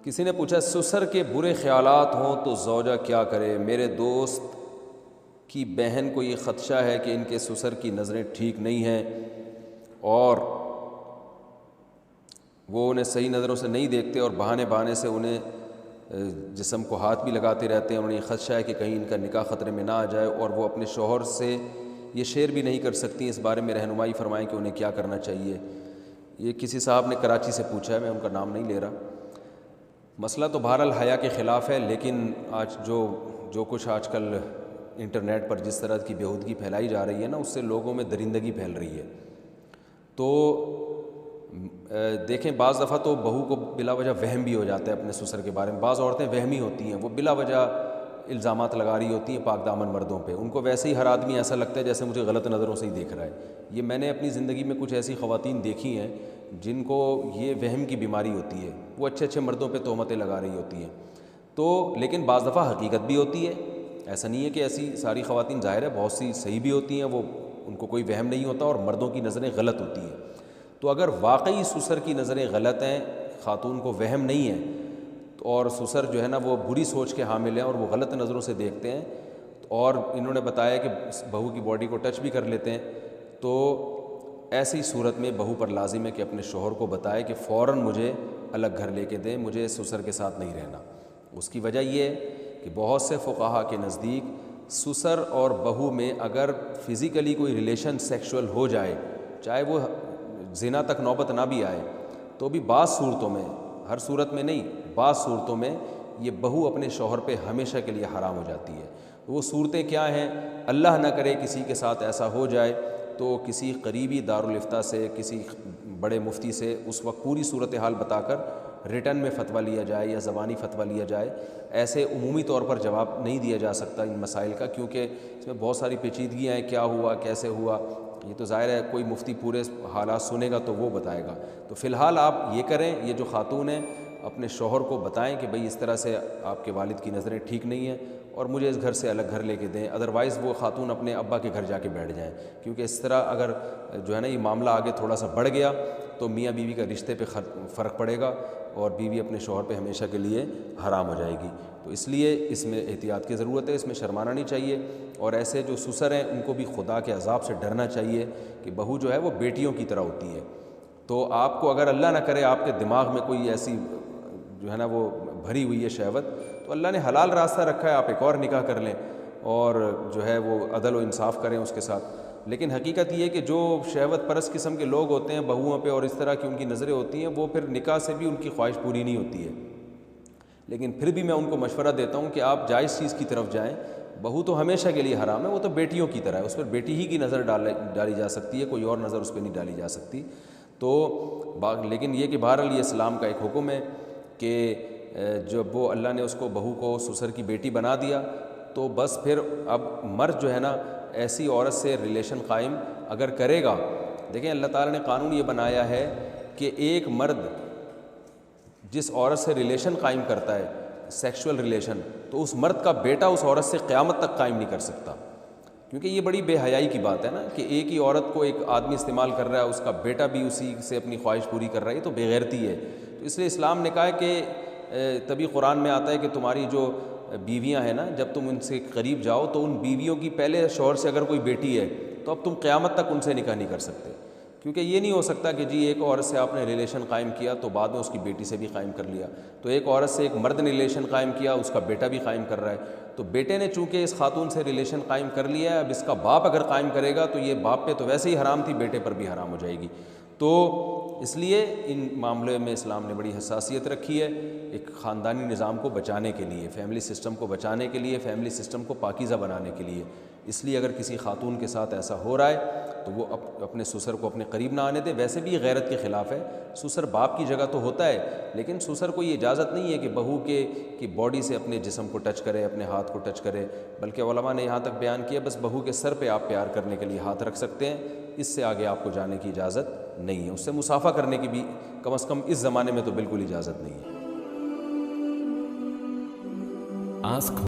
کسی نے پوچھا سسر کے برے خیالات ہوں تو زوجہ کیا کرے؟ میرے دوست کی بہن کو یہ خدشہ ہے کہ ان کے سسر کی نظریں ٹھیک نہیں ہیں اور وہ انہیں صحیح نظروں سے نہیں دیکھتے اور بہانے بہانے سے انہیں جسم کو ہاتھ بھی لگاتے رہتے ہیں، اور انہیں یہ خدشہ ہے کہ کہیں ان کا نکاح خطرے میں نہ آ جائے، اور وہ اپنے شوہر سے یہ شیئر بھی نہیں کر سکتی۔ اس بارے میں رہنمائی فرمائیں کہ انہیں کیا کرنا چاہیے۔ یہ کسی صاحب نے کراچی سے پوچھا ہے، میں ان کا نام نہیں لے رہا۔ مسئلہ تو بہرحال حیا کے خلاف ہے، لیکن آج جو کچھ آج کل انٹرنیٹ پر جس طرح کی بیہودگی پھیلائی جا رہی ہے نا، اس سے لوگوں میں درندگی پھیل رہی ہے۔ تو دیکھیں بعض دفعہ تو بہو کو بلا وجہ وہم بھی ہو جاتا ہے اپنے سسر کے بارے میں۔ بعض عورتیں وہمی ہوتی ہیں، وہ بلا وجہ الزامات لگا رہی ہوتی ہیں پاک دامن مردوں پہ۔ ان کو ویسے ہی ہر آدمی ایسا لگتا ہے جیسے مجھے غلط نظروں سے ہی دیکھ رہا ہے۔ یہ میں نے اپنی زندگی میں کچھ ایسی خواتین دیکھی ہیں جن کو یہ وہم کی بیماری ہوتی ہے، وہ اچھے اچھے مردوں پہ تہمتیں لگا رہی ہوتی ہیں۔ تو لیکن بعض دفعہ حقیقت بھی ہوتی ہے، ایسا نہیں ہے کہ ایسی ساری خواتین، ظاہر ہے بہت سی صحیح بھی ہوتی ہیں، وہ ان کو کوئی وہم نہیں ہوتا اور مردوں کی نظریں غلط ہوتی ہیں۔ تو اگر واقعی سسر کی نظریں غلط ہیں، خاتون کو وہم نہیں ہے، اور سسر جو ہے نا وہ بری سوچ کے حامل ہیں اور وہ غلط نظروں سے دیکھتے ہیں، اور انہوں نے بتایا کہ بہو کی باڈی کو ٹچ بھی کر لیتے ہیں، تو ایسی صورت میں بہو پر لازم ہے کہ اپنے شوہر کو بتائے کہ فوراً مجھے الگ گھر لے کے دیں، مجھے سسر کے ساتھ نہیں رہنا۔ اس کی وجہ یہ ہے کہ بہت سے فقہا کے نزدیک سسر اور بہو میں اگر فزیکلی کوئی ریلیشن سیکشول ہو جائے، چاہے وہ زنا تک نوبت نہ بھی آئے، تو بھی بعض صورتوں میں، ہر صورت میں نہیں، بعض صورتوں میں یہ بہو اپنے شوہر پہ ہمیشہ کے لیے حرام ہو جاتی ہے۔ وہ صورتیں کیا ہیں؟ اللہ نہ کرے کسی کے ساتھ ایسا ہو جائے تو کسی قریبی دارالافتاء سے، کسی بڑے مفتی سے اس وقت پوری صورتحال بتا کر ریٹن میں فتویٰ لیا جائے یا زبانی فتویٰ لیا جائے۔ ایسے عمومی طور پر جواب نہیں دیا جا سکتا ان مسائل کا، کیونکہ اس میں بہت ساری پیچیدگیاں ہیں، کیا ہوا، کیسے ہوا، یہ تو ظاہر ہے کوئی مفتی پورے حالات سنے گا تو وہ بتائے گا۔ تو فی الحال آپ یہ کریں، یہ جو خاتون ہیں اپنے شوہر کو بتائیں کہ بھئی اس طرح سے آپ کے والد کی نظریں ٹھیک نہیں ہیں اور مجھے اس گھر سے الگ گھر لے کے دیں، ادروائز وہ خاتون اپنے ابا کے گھر جا کے بیٹھ جائیں، کیونکہ اس طرح اگر جو ہے نا یہ معاملہ آگے تھوڑا سا بڑھ گیا تو میاں بیوی کا رشتے پہ فرق پڑے گا اور بیوی اپنے شوہر پہ ہمیشہ کے لیے حرام ہو جائے گی۔ تو اس لیے اس میں احتیاط کی ضرورت ہے، اس میں شرمانا نہیں چاہیے، اور ایسے جو سسر ہیں ان کو بھی خدا کے عذاب سے ڈرنا چاہیے کہ بہو جو ہے وہ بیٹیوں کی طرح ہوتی ہے۔ تو آپ کو اگر اللہ نہ کرے آپ کے دماغ میں کوئی ایسی جو ہے نا وہ بھری ہوئی ہے شہوت، تو اللہ نے حلال راستہ رکھا ہے، آپ ایک اور نکاح کر لیں اور جو ہے وہ عدل و انصاف کریں اس کے ساتھ۔ لیکن حقیقت یہ ہے کہ جو شہوت پرست قسم کے لوگ ہوتے ہیں بہوؤں پہ اور اس طرح کی ان کی نظریں ہوتی ہیں، وہ پھر نکاح سے بھی ان کی خواہش پوری نہیں ہوتی ہے۔ لیکن پھر بھی میں ان کو مشورہ دیتا ہوں کہ آپ جائز چیز کی طرف جائیں۔ بہو تو ہمیشہ کے لیے حرام ہے، وہ تو بیٹیوں کی طرح ہے، اس پر بیٹی ہی کی نظر ڈالی جا سکتی ہے، کوئی اور نظر اس پہ نہیں ڈالی جا سکتی۔ تو لیکن یہ کہ بہرحال یہ اسلام کا ایک حکم ہے کہ جب وہ اللہ نے اس کو بہو کو سسر کی بیٹی بنا دیا تو بس پھر اب مرد جو ہے نا ایسی عورت سے ریلیشن قائم اگر کرے گا، دیکھیں اللہ تعالیٰ نے قانون یہ بنایا ہے کہ ایک مرد جس عورت سے ریلیشن قائم کرتا ہے سیکشول ریلیشن، تو اس مرد کا بیٹا اس عورت سے قیامت تک قائم نہیں کر سکتا، کیونکہ یہ بڑی بے حیائی کی بات ہے نا کہ ایک ہی عورت کو ایک آدمی استعمال کر رہا ہے، اس کا بیٹا بھی اسی سے اپنی خواہش پوری کر رہا ہے، یہ تو بے غیرتی ہے۔ تو اس لیے اسلام نے کہا ہے کہ تبھی قرآن میں آتا ہے کہ تمہاری جو بیویاں ہیں نا، جب تم ان سے قریب جاؤ تو ان بیویوں کی پہلے شوہر سے اگر کوئی بیٹی ہے تو اب تم قیامت تک ان سے نکاح نہیں کر سکتے، کیونکہ یہ نہیں ہو سکتا کہ جی ایک عورت سے آپ نے ریلیشن قائم کیا تو بعد میں اس کی بیٹی سے بھی قائم کر لیا، تو ایک عورت سے ایک مرد نے ریلیشن قائم کیا، اس کا بیٹا بھی قائم کر رہا ہے، تو بیٹے نے چونکہ اس خاتون سے ریلیشن قائم کر لیا ہے، اب اس کا باپ اگر قائم کرے گا تو یہ باپ پہ تو ویسے ہی حرام تھی، بیٹے پر بھی حرام ہو جائے گی۔ تو اس لیے ان معاملے میں اسلام نے بڑی حساسیت رکھی ہے، ایک خاندانی نظام کو بچانے کے لیے، فیملی سسٹم کو بچانے کے لیے، فیملی سسٹم کو پاکیزہ بنانے کے لیے۔ اس لیے اگر کسی خاتون کے ساتھ ایسا ہو رہا ہے تو وہ اپنے سسر کو اپنے قریب نہ آنے دے۔ ویسے بھی غیرت کے خلاف ہے، سسر باپ کی جگہ تو ہوتا ہے، لیکن سسر کو یہ اجازت نہیں ہے کہ بہو کی باڈی سے اپنے جسم کو ٹچ کرے، اپنے ہاتھ کو ٹچ کرے، بلکہ علماء نے یہاں تک بیان کیا بس بہو کے سر پہ آپ پیار کرنے کے لیے ہاتھ رکھ سکتے ہیں، اس سے آگے آپ کو جانے کی اجازت نہیں ہے، اس سے مصافحہ کرنے کی بھی کم از کم اس زمانے میں تو بالکل اجازت نہیں ہے۔